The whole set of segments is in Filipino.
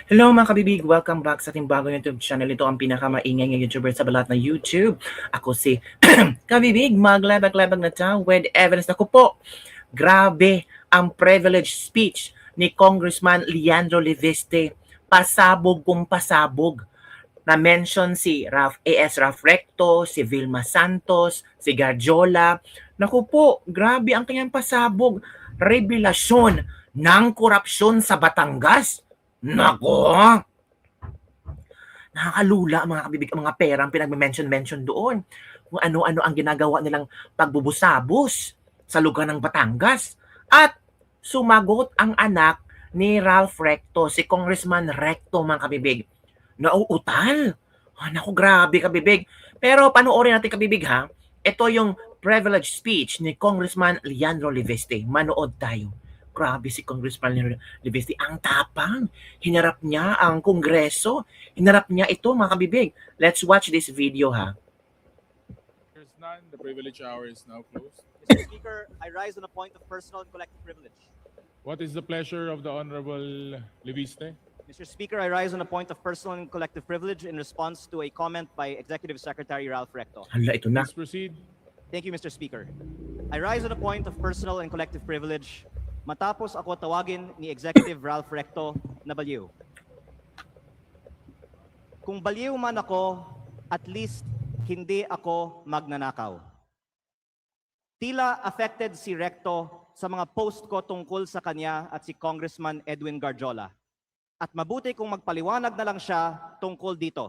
Hello mga kabibig! Welcome back sa ating bagong YouTube channel. Ito ang pinakamaingay ng YouTuber sa balat ng YouTube. Ako si Kabibig, maglabag-labag na ta with evidence. Naku po, grabe ang privileged speech ni Congressman Leandro Leviste. Pasabog kung pasabog. Na-mention si A.S. Raf Recto, si Vilma Santos, si Garjola. Naku po, grabe ang kanyang pasabog. Revelasyon ng korupsyon sa Batangas. Nako! Nakakalula mga kabibig ang mga perang pinag-mention doon. Kung ano-ano ang ginagawa nilang pagbubusabos sa lugar ng Batangas. At sumagot ang anak ni Ralph Recto, si Congressman Recto mga kabibig. Nauutal. Naku, grabe kabibig. Pero panoorin natin kabibig ha. Ito yung privilege speech ni Congressman Leandro Leviste. Manood tayo. Grabe si Congressman Leviste. Ang tapang. Hinarap niya ang Kongreso. Hinarap niya ito mga kabibig. Let's watch this video ha. There's none. The privilege hour is now closed. Mr. Speaker, I rise on a point of personal and collective privilege. What is the pleasure of the Honorable Leviste? Mr. Speaker, I rise on a point of personal and collective privilege in response to a comment by Executive Secretary Ralph Recto. Hala, ito na. Please proceed. Thank you, Mr. Speaker. I rise on a point of personal and collective privilege matapos ako tawagin ni Executive Ralph Recto na baliw. Kung baliw man ako, at least hindi ako magnanakaw. Tila affected si Recto sa mga post ko tungkol sa kanya at si Congressman Edwin Garjola. At mabuti kung magpaliwanag na lang siya tungkol dito.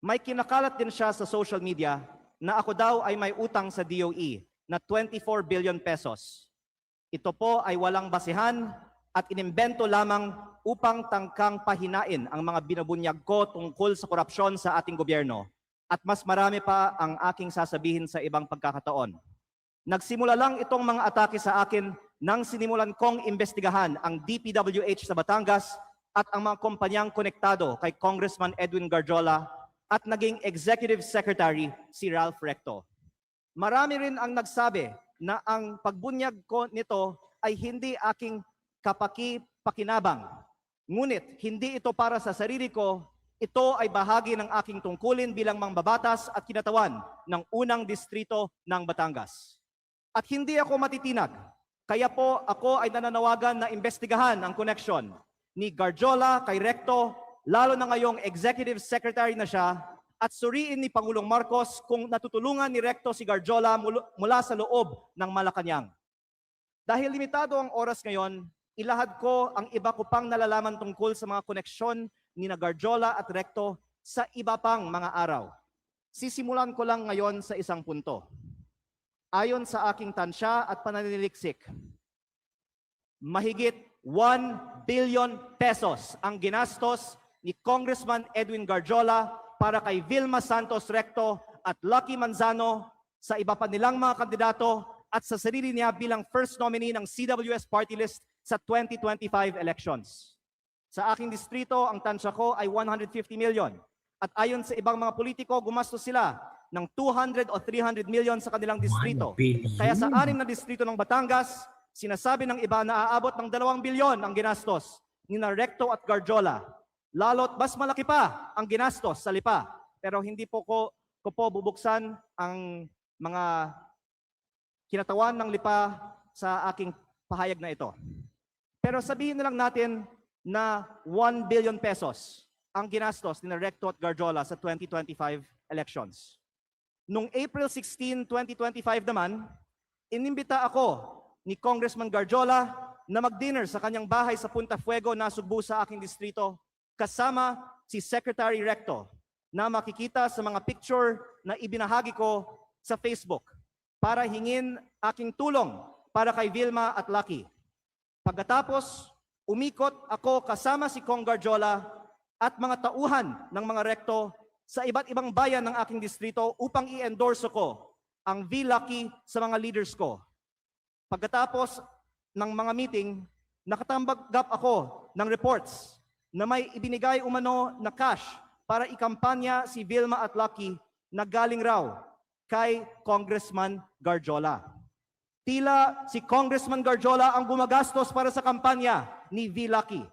May kinakalat din siya sa social media na ako daw ay may utang sa DOE na 24 billion pesos. Ito po ay walang basihan at inimbento lamang upang tangkang pahinain ang mga binubunyag ko tungkol sa korupsyon sa ating gobyerno. At mas marami pa ang aking sasabihin sa ibang pagkakataon. Nagsimula lang itong mga atake sa akin nang sinimulan kong imbestigahan ang DPWH sa Batangas at ang mga kumpanyang konektado kay Congressman Edwin Garjola at naging Executive Secretary si Ralph Recto. Marami rin ang nagsabi na ang pagbunyag ko nito ay hindi aking kapaki-pakinabang. Ngunit hindi ito para sa sarili ko, ito ay bahagi ng aking tungkulin bilang mangbabatas at kinatawan ng unang distrito ng Batangas. At hindi ako matitinag, kaya po ako ay nananawagan na imbestigahan ang connection ni Garjola kay Recto, lalo na ngayong Executive Secretary na siya, at suriin ni Pangulong Marcos kung natutulungan ni Recto si Garjola mula sa loob ng Malacanang. Dahil limitado ang oras ngayon, ilahad ko ang iba ko pang nalalaman tungkol sa mga koneksyon ni Garjola at Recto sa iba pang mga araw. Sisimulan ko lang ngayon sa isang punto. Ayon sa aking tansya at pananiliksik, mahigit 1 billion pesos ang ginastos ni Congressman Edwin Garjola para kay Vilma Santos Recto at Lucky Manzano sa iba pa nilang mga kandidato at sa sarili niya bilang first nominee ng CWS party list sa 2025 elections. Sa aking distrito, ang tansya ko ay 150 million. At ayon sa ibang mga politiko, gumastos sila ng 200 o 300 million sa kanilang distrito. Kaya sa 6 na distrito ng Batangas, sinasabi ng iba na aabot ng 2 bilyon ang ginastos ni Recto at Garjola. Lalo't mas malaki pa ang ginastos sa Lipa. Pero hindi po ko bubuksan ang mga kinatawan ng Lipa sa aking pahayag na ito. Pero sabihin na lang natin na 1 billion pesos ang ginastos ni Recto at Garjola sa 2025 elections. Noong April 16, 2025 naman, inimbita ako ni Congressman Garjola na mag-dinner sa kanyang bahay sa Punta Fuego na Sugbo sa aking distrito kasama si Secretary Recto na makikita sa mga picture na ibinahagi ko sa Facebook para hingin aking tulong para kay Vilma at Lucky. Pagkatapos, umikot ako kasama si Cong Garjola at mga tauhan ng mga Recto sa iba't ibang bayan ng aking distrito upang i-endorse ko ang V-Lucky sa mga leaders ko. Pagkatapos ng mga meeting, nakatanggap ako ng reports na may ibinigay umano na cash para ikampanya si Vilma at Lucky na galing raw kay Congressman Garjola. Tila si Congressman Garjola ang gumagastos para sa kampanya ni V-Lucky.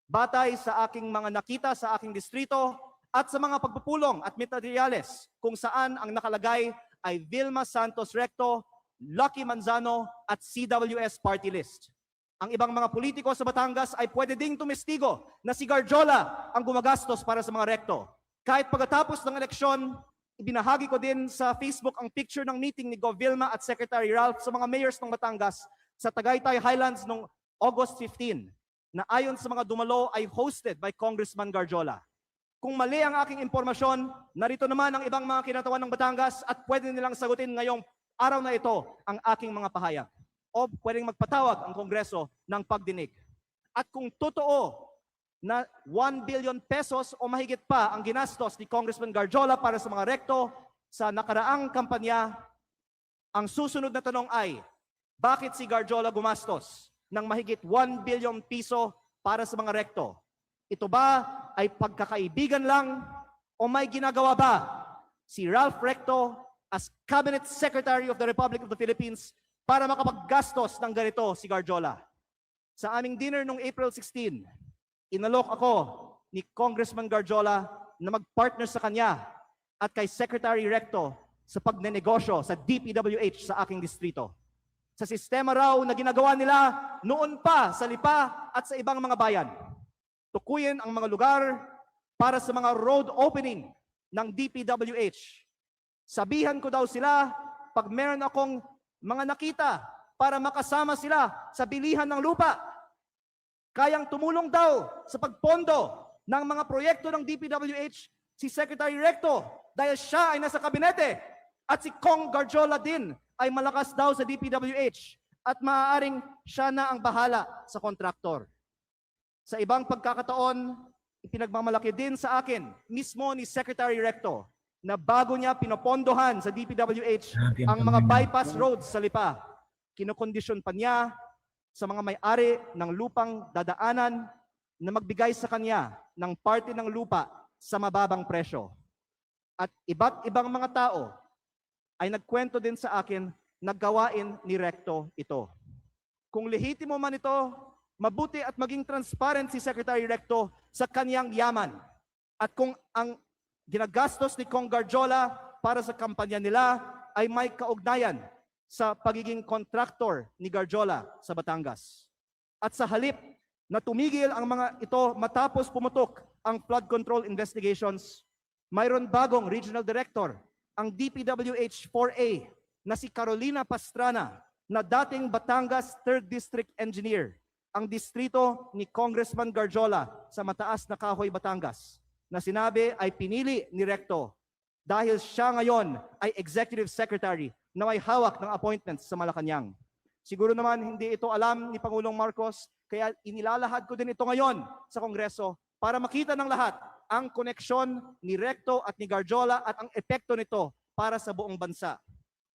batay sa aking mga nakita sa aking distrito at sa mga pagpupulong at materyales kung saan ang nakalagay ay Vilma Santos Recto, Lucky Manzano at CWS party list. Ang ibang mga politiko sa Batangas ay pwede ding tumestigo na si Garjola ang gumagastos para sa mga rekto. Kahit pagkatapos ng eleksyon, ibinahagi ko din sa Facebook ang picture ng meeting ni Gov. Vilma at Secretary Ralph sa mga mayors ng Batangas sa Tagaytay Highlands noong August 15 na ayon sa mga dumalo ay hosted by Congressman Garjola. Kung mali ang aking impormasyon, narito naman ang ibang mga kinatawan ng Batangas at pwede nilang sagutin ngayong araw na ito ang aking mga pahayag. O pwedeng magpatawag ang Kongreso ng pagdinig. At kung totoo na 1 billion pesos o mahigit pa ang ginastos ni Congressman Garjola para sa mga rekto sa nakaraang kampanya, ang susunod na tanong ay, bakit si Garjola gumastos ng mahigit 1 billion piso para sa mga rekto? Ito ba ay pagkakaibigan lang o may ginagawa ba si Ralph Recto as Cabinet Secretary of the Republic of the Philippines para makapaggastos ng ganito si Garjola? Sa aming dinner noong April 16, inalok ako ni Congressman Garjola na mag-partner sa kanya at kay Secretary Recto sa pagnenegosyo sa DPWH sa aking distrito. Sa sistema raw na ginagawa nila noon pa sa Lipa at sa ibang mga bayan. Tukuyin ang mga lugar para sa mga road opening ng DPWH. Sabihan ko daw sila pag meron akong mga nakita para makasama sila sa bilihan ng lupa. Kayang tumulong daw sa pagpondo ng mga proyekto ng DPWH si Secretary Recto dahil siya ay nasa kabinete at si Cong Garjola din ay malakas daw sa DPWH at maaaring siya na ang bahala sa kontraktor. Sa ibang pagkakataon, ipinagmamalaki din sa akin mismo ni Secretary Recto na bago niya pinopondohan sa DPWH ang mga bypass roads sa Lipa, kinokondisyon pa niya sa mga may-ari ng lupang dadaanan na magbigay sa kanya ng parte ng lupa sa mababang presyo. At iba't ibang mga tao ay nagkwento din sa akin na gawain ni Recto ito. Kung lehitimo man ito, mabuti at maging transparent si Secretary Recto sa kanyang yaman. At kung ang ginagastos ni Cong Garjola para sa kampanya nila ay may kaugnayan sa pagiging kontraktor ni Garjola sa Batangas. At sa halip na tumigil ang mga ito matapos pumutok ang flood control investigations, mayroon bagong regional director, ang DPWH 4A na si Carolina Pastrana na dating Batangas 3rd District Engineer, ang distrito ni Congressman Garjola sa Mataas na Kahoy, Batangas, na sinabi ay pinili ni Recto dahil siya ngayon ay Executive Secretary na may hawak ng appointments sa Malacanang. Siguro naman hindi ito alam ni Pangulong Marcos, kaya inilalahad ko din ito ngayon sa Kongreso para makita ng lahat ang koneksyon ni Recto at ni Garjola at ang epekto nito para sa buong bansa.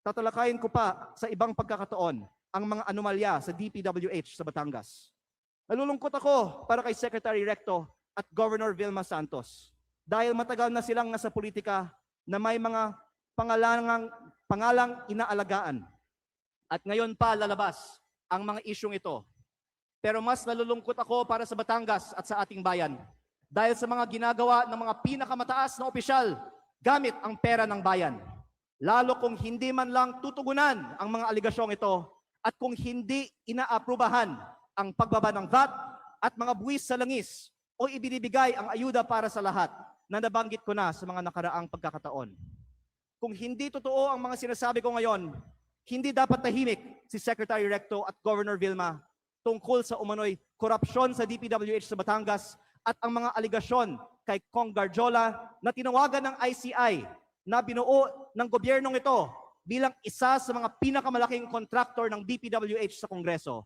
Tatalakayin ko pa sa ibang pagkakataon ang mga anomalya sa DPWH sa Batangas. Nalulungkot ako para kay Secretary Recto at Governor Vilma Santos dahil matagal na silang nasa politika na may mga pangalang inaalagaan. At ngayon pa lalabas ang mga isyong ito. Pero mas nalulungkot ako para sa Batangas at sa ating bayan dahil sa mga ginagawa ng mga pinakamataas na opisyal gamit ang pera ng bayan. Lalo kung hindi man lang tutugunan ang mga aligasyong ito at kung hindi inaaprubahan ang pagbaba ng VAT at mga buwis sa langis o ibinibigay ang ayuda para sa lahat na nabanggit ko na sa mga nakaraang pagkakataon. Kung hindi totoo ang mga sinasabi ko ngayon, hindi dapat tahimik si Secretary Recto at Governor Vilma tungkol sa umano'y korupsyon sa DPWH sa Batangas at ang mga aligasyon kay Cong Garjola na tinawagan ng ICI na binuo ng gobyernong ito bilang isa sa mga pinakamalaking kontraktor ng DPWH sa Kongreso.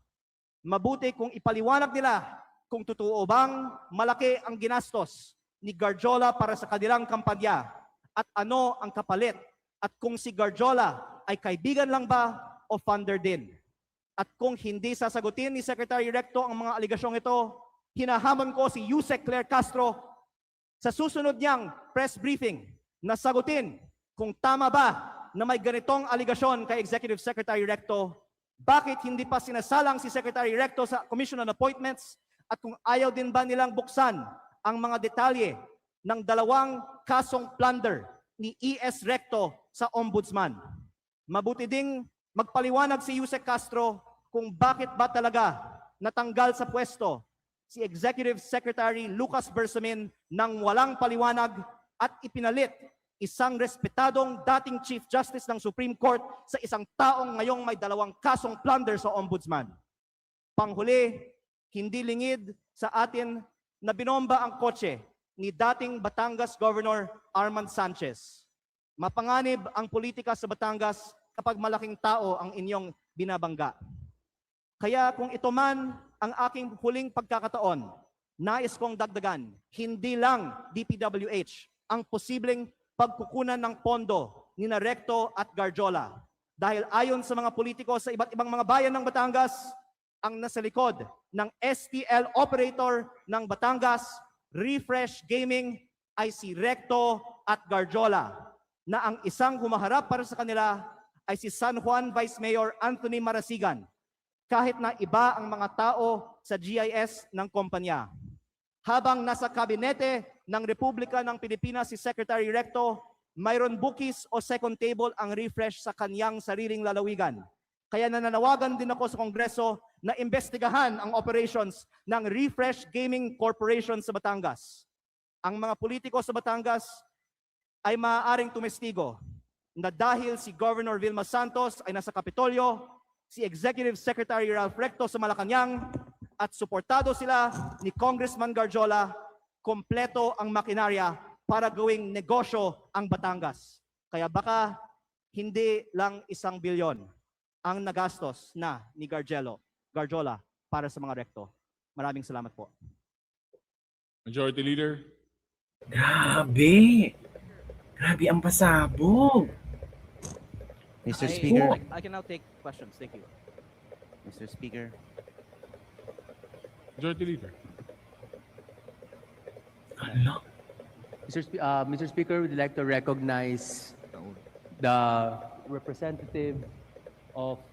Mabuti kung ipaliwanag nila kung totoo bang malaki ang ginastos ni Garjola para sa kanilang kampanya at ano ang kapalit at kung si Garjola ay kaibigan lang ba o funder din. At kung hindi sasagutin ni Secretary Recto ang mga aligasyong ito, hinahamon ko si Yusek Claire Castro sa susunod niyang press briefing na sagutin kung tama ba na may ganitong aligasyon kay Executive Secretary Recto, bakit hindi pa sinasalang si Secretary Recto sa Commission on Appointments At kung ayaw din ba nilang buksan ang mga detalye ng 2 kasong plunder ni ES Recto sa Ombudsman. Mabuti ding magpaliwanag si Yusek Castro kung bakit ba talaga natanggal sa pwesto si Executive Secretary Lucas Bersamin nang walang paliwanag at ipinalit isang respetadong dating Chief Justice ng Supreme Court sa isang taong ngayong may 2 kasong plunder sa Ombudsman. Panghuli, hindi lingid sa atin na binomba ang kotse ni dating Batangas Governor Armand Sanchez. Mapanganib ang politika sa Batangas kapag malaking tao ang inyong binabangga. Kaya kung ito man ang aking huling pagkakataon, nais kong dagdagan, hindi lang DPWH ang posibleng pagkukunan ng pondo ni Recto at Garjola. Dahil ayon sa mga politiko sa iba't ibang mga bayan ng Batangas, ang nasa likod ng STL operator ng Batangas, Refresh Gaming, ay si Recto at Garjola, na ang isang humaharap para sa kanila ay si San Juan Vice Mayor Anthony Marasigan, kahit na iba ang mga tao sa GIS ng kumpanya. Habang nasa kabinete ng Republika ng Pilipinas si Secretary Recto, mayroon bookies o second table ang Refresh sa kanyang sariling lalawigan. Kaya nananawagan din ako sa Kongreso na imbestigahan ang operations ng Refresh Gaming Corporation sa Batangas. Ang mga politiko sa Batangas ay maaaring tumestigo na dahil si Governor Vilma Santos ay nasa Kapitolyo, si Executive Secretary Ralph Recto sa Malacanang, at suportado sila ni Congressman Garjola, kompleto ang makinarya para gawing negosyo ang Batangas. Kaya baka hindi lang 1 bilyon ang nagastos na ni Garjola para sa mga Recto. Maraming salamat po. Majority Leader. Grabe. Grabe ang pasabog. Mr. Speaker, I can now take questions. Thank you. Mr. Speaker, Majority Leader. Hala. Mr. Speaker, we'd like to recognize the representative of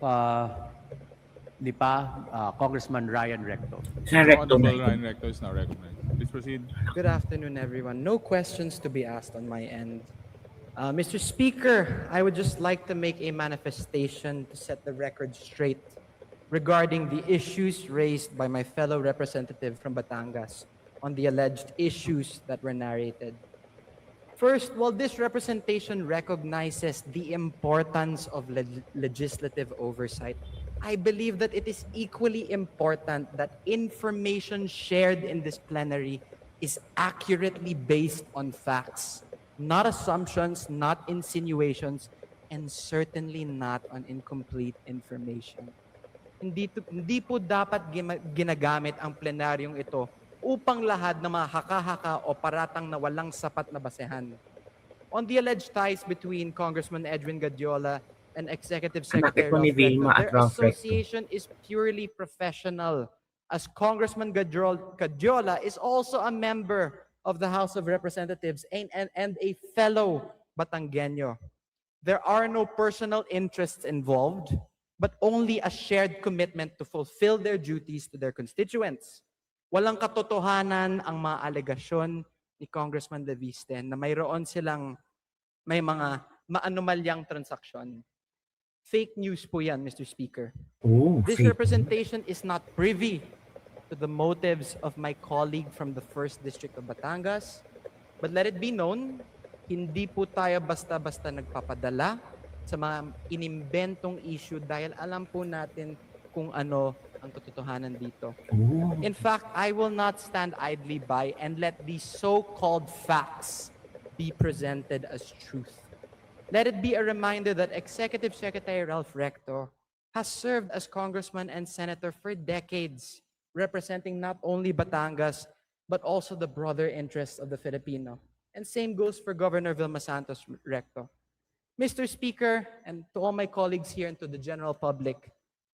Lipa, Congressman Ryan Recto. Sa Recto Honorable na Ryan Recto is now recognized. Please proceed. Good afternoon, everyone. No questions to be asked on my end. Mr. Speaker, I would just like to make a manifestation to set the record straight regarding the issues raised by my fellow representative from Batangas on the alleged issues that were narrated. First, while this representation recognizes the importance of legislative oversight, I believe that it is equally important that information shared in this plenary is accurately based on facts, not assumptions, not insinuations, and certainly not on incomplete information. Hindi po dapat ginagamit ang plenaryong ito upang lahat na mga haka-haka o paratang na walang sapat na basehan. On the alleged ties between Congressman Edwin Gadiola and Executive Secretary po ni Ralph Recto, Vilma at their Ralph Recto. association is purely professional, as Congressman Gadiola is also a member of the House of Representatives and a fellow Batangueño. There are no personal interests involved, but only a shared commitment to fulfill their duties to their constituents. Walang katotohanan ang mga alegasyon ni Congressman De Viste na mayroon silang may mga maanumalyang transaksyon. Fake news po yan, Mr. Speaker. Oh, This fake. representation is not privy to the motives of my colleague from the 1st District of Batangas. But let it be known, hindi po tayo basta-basta nagpapadala sa mga inimbentong issue dahil alam po natin kung ano ang katotohanan dito. Oh. In fact, I will not stand idly by and let these so-called facts be presented as truth. Let it be a reminder that Executive Secretary Ralph Recto has served as congressman and senator for decades, representing not only Batangas, but also the broader interests of the Filipino. And same goes for Governor Vilma Santos Recto. Mr. Speaker, and to all my colleagues here and to the general public,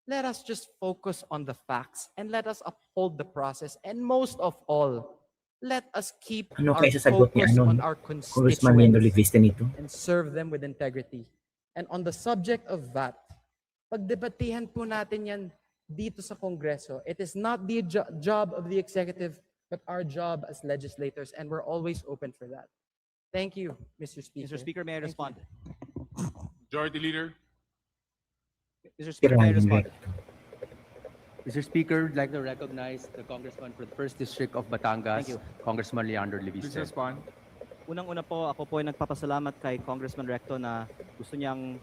let us just focus on the facts and let us uphold the process. And most of all, let us keep Ano our kaya sasagot ni focus ano, on our Congressman Nino constituents Leviste nito? and serve them with integrity. And on the subject of VAT, pagdebatehan po natin yan dito sa Kongreso. It is not the job of the executive, but our job as legislators, and we're always open for that. Thank you, Mr. Speaker. Mr. Speaker, may I Thank you. respond? Majority Leader. Mr. Speaker, may I respond? Mr. Speaker, I'd like to recognize the Congressman for the First District of Batangas, Thank you. Congressman Leandro Please Leviste. respond. Unang-una po, ako po ay nagpapasalamat kay Congressman Recto na gusto niyang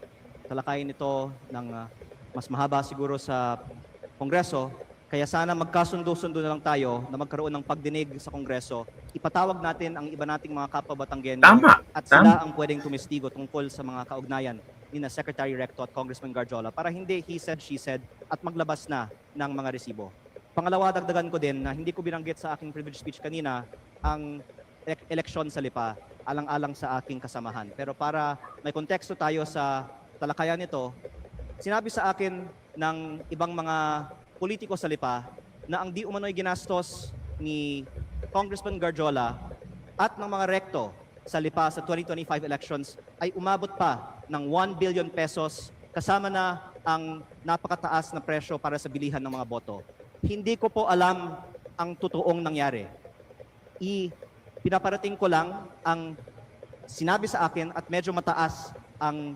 talakayin ito ng mas mahaba siguro sa Kongreso. Kaya sana magkasundo-sundo na lang tayo na magkaroon ng pagdinig sa Kongreso. Ipatawag natin ang iba nating mga kapwa Batanggenyo Tama. at sila ang pwedeng tumistigo tungkol sa mga kaugnayan ni na Secretary Recto at Congressman Garjola para hindi he said, she said at maglabas na ng mga resibo. Pangalawa, dagdagan ko din na hindi ko binanggit sa aking privilege speech kanina ang eleksyon sa Lipa, alang-alang sa aking kasamahan. Pero para may konteksto tayo sa talakayan nito, sinabi sa akin ng ibang mga politiko sa Lipa na ang di umano'y ginastos ni Congressman Garjola at ng mga Recto sa Lipa sa 2025 elections ay umabot pa ng 1 billion pesos kasama na ang napakataas na presyo para sa bilihan ng mga boto. Hindi ko po alam ang totoong nangyari. Pinaparating ko lang ang sinabi sa akin at medyo mataas ang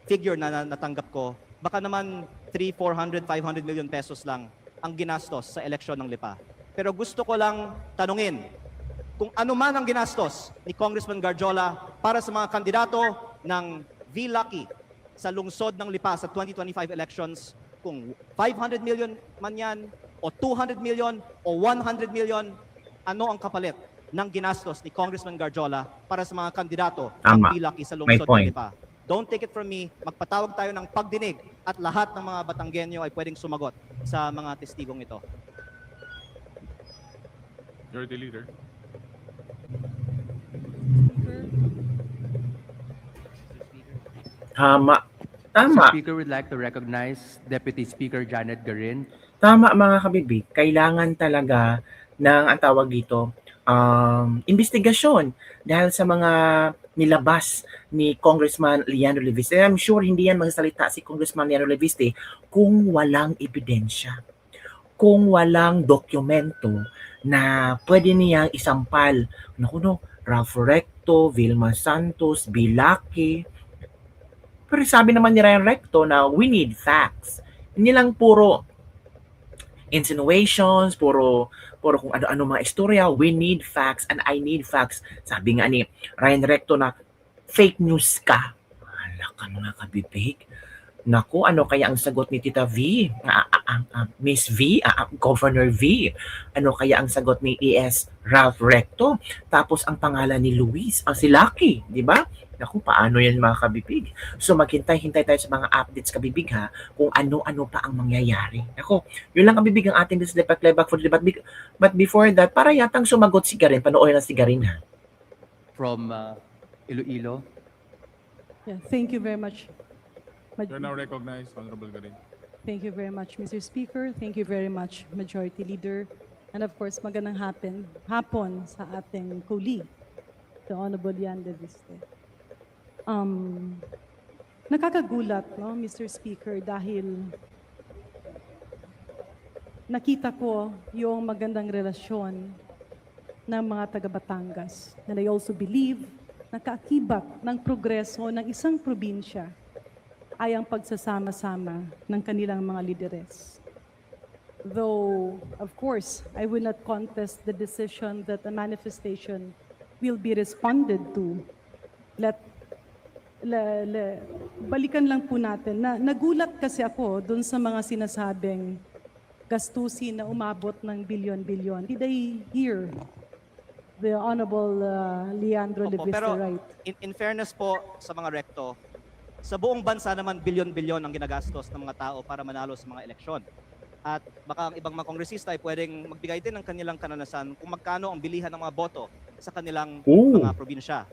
figure na natanggap ko. Baka naman 300, 400, 500 million pesos lang ang ginastos sa eleksyon ng Lipa. Pero gusto ko lang tanungin kung ano man ang ginastos ni Congressman Garjola para sa mga kandidato ng V-Lucky sa lungsod ng Lipa sa 2025 elections, kung 500 million man yan, o 200 million, o 100 million, ano ang kapalit ng ginastos ni Congressman Garjola para sa mga kandidato ng Tama. V-Lucky sa May lungsod ng point. Lipa? Don't take it from me, magpatawag tayo ng pagdinig at lahat ng mga Batanggenyo ay pwedeng sumagot sa mga testigong ito. Majority Leader. Tama. Mr. Tama. Speaker, we'd like to recognize Deputy Speaker Janet Garin. Tama mga kabibig. Kailangan talaga ng ang tawag dito, investigasyon dahil sa mga nilabas ni Congressman Leandro Leviste. I'm sure hindi yan magsasalita si Congressman Leandro Leviste kung walang ebidensya, kung walang dokumento na pwede niyang isampal. Naku no, Ralph Recto, Vilma Santos, Bilaki. Pero sabi naman ni Ryan Recto na we need facts. Hindi lang puro insinuations, puro kung ano-ano mga istorya. We need facts and I need facts. Sabi nga ni Ryan Recto na fake news ka. Hala ka mga kabibig. Naku, ano kaya ang sagot ni Tita V? Miss V? Governor V? Ano kaya ang sagot ni ES Ralph Recto? Tapos ang pangalan ni Luis, ang si Lucky, di ba? Naku, paano yan mga kabibig? So maghintay-hintay tayo sa mga updates kabibig ha, kung ano-ano pa ang mangyayari. Naku, yun lang kabibig ang ating playback for the debate. But before that, para yatang sumagot si Garin, panoorin na si Garin ha. From Iloilo. Yeah, thank you very much. You're now recognized, Honorable Garin. Thank you very much, Mr. Speaker. Thank you very much, Majority Leader. And of course, magandang hapon sa ating colleague, the Honorable Yan de Viste. Nakakagulat, no, Mr. Speaker, dahil nakita ko yung magandang relasyon ng mga taga-Batangas. And I also believe na kaakibat ng progreso ng isang probinsya ay ang pagsasama-sama ng kanilang mga lideres. Though, of course, I will not contest the decision that a manifestation will be responded to. Balikan lang po natin na nagulat kasi ako dun sa mga sinasabing gastusin na umabot ng bilyon-bilyon. Did I hear the Honorable Leandro Opo, Leviste pero right? in fairness po sa mga Recto, sa buong bansa naman bilyon-bilyon ang ginagastos ng mga tao para manalo sa mga eleksyon. At baka ang ibang mga kongresista ay pwedeng magbigay din ng kanilang kananasan kung magkano ang bilihan ng mga boto sa kanilang mga probinsya.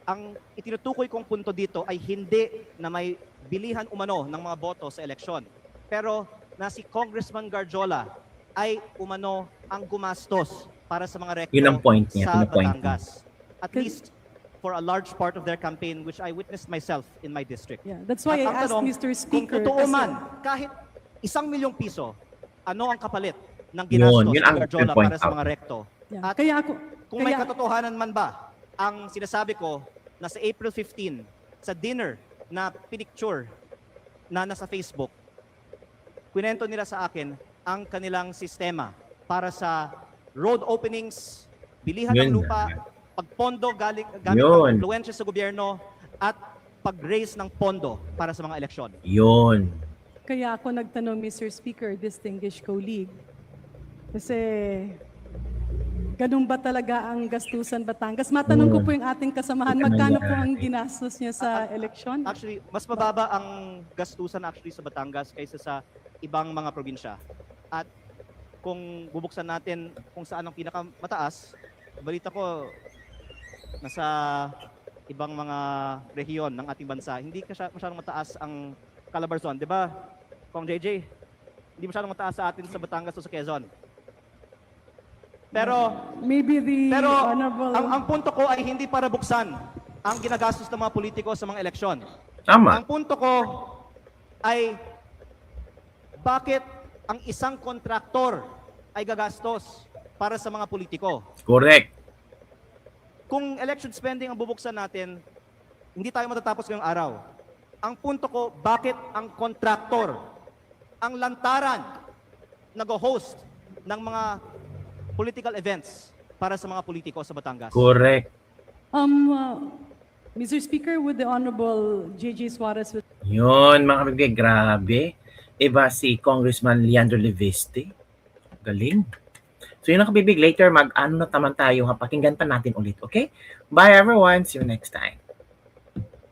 Ang itinutukoy kong punto dito ay hindi na may bilihan umano ng mga boto sa eleksyon. Pero na si Congressman Garjola ay umano ang gumastos para sa mga Recto Yun ang point niya, sa yun ang point Batangas. At least for a large part of their campaign, which I witnessed myself in my district. Yeah, that's why At I ang asked tanong, Mr. Speaker. kung totoo kasi- man, kahit 1 milyong piso ano ang kapalit ng ginastos Yun ni ang Garjola point para sa out. mga rekto. Yeah. At Kaya ako, Kung may kaya- katotohanan man ba ang sinasabi ko na sa April 15, sa dinner na pinicture na nasa Facebook, kwento nila sa akin ang kanilang sistema para sa road openings, bilihan ng Yun lupa, nga. pagpondo gamit Yun. ng influensya sa gobyerno, at pag-raise ng pondo para sa mga eleksyon. Yun. Kaya ako nagtanong, Mr. Speaker, distinguished colleague, kasi ganun ba talaga ang gastusan Batangas? Matanong ko po yung ating kasamahan, magkano po ang ginastos niya sa eleksyon? Actually, mas mababa ang gastusan actually sa Batangas kaysa sa ibang mga probinsya. At kung bubuksan natin kung saan ang pinakamataas, balita ko nasa ibang mga rehiyon ng ating bansa, hindi masyadong mataas ang Calabarzon, di ba? Kong JJ, hindi masyadong mataas sa atin sa Batangas o sa Quezon. Pero Maybe the Pero honorable... ang punto ko ay hindi para buksan ang ginagastos ng mga politiko sa mga eleksyon. Tama. Ang punto ko ay bakit ang isang kontraktor ay gagastos para sa mga politiko? Correct. Kung election spending ang bubuksan natin, hindi tayo matatapos ngayong araw. Ang punto ko, bakit ang kontraktor, ang lantaran, nag-host ng mga political events para sa mga politiko sa Batangas? Correct. Mr. Speaker, would the Honorable J.J. Suarez... Yun, mga kabigay, grabe. Iba si Congressman Leandro Leviste. Galing. So yun ang kabibig, later mag-ano na naman tayo, pakinggan pa natin ulit, okay? Bye everyone, see you next time.